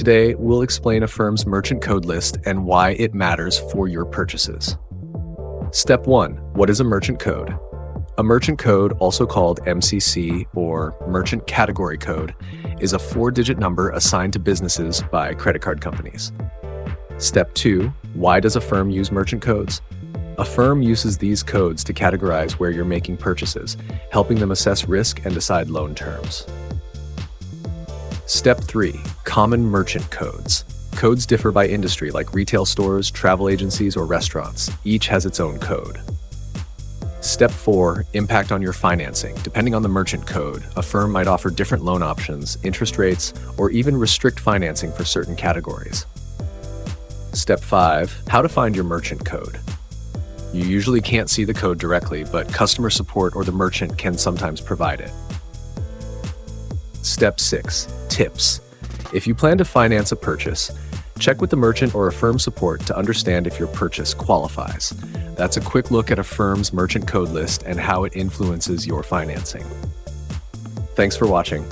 Today, we'll explain Affirm's merchant code list and why it matters for your purchases. Step 1. What is a merchant code? A merchant code, also called MCC or Merchant Category Code, is a 4-digit number assigned to businesses by credit card companies. Step 2. Why does Affirm use merchant codes? Affirm uses these codes to categorize where you're making purchases, helping them assess risk and decide loan terms. Step 3. Common merchant codes. Codes differ by industry, like retail stores, travel agencies, or restaurants. Each has its own code. Step 4. Impact on your financing. Depending on the merchant code, Affirm might offer different loan options, interest rates, or even restrict financing for certain categories. Step 5. How to find your merchant code. You usually can't see the code directly, but customer support or the merchant can sometimes provide it. Step 6. Tips. If you plan to finance a purchase, check with the merchant or Affirm support to understand if your purchase qualifies. That's a quick look at Affirm's merchant code list and how it influences your financing. Thanks for watching.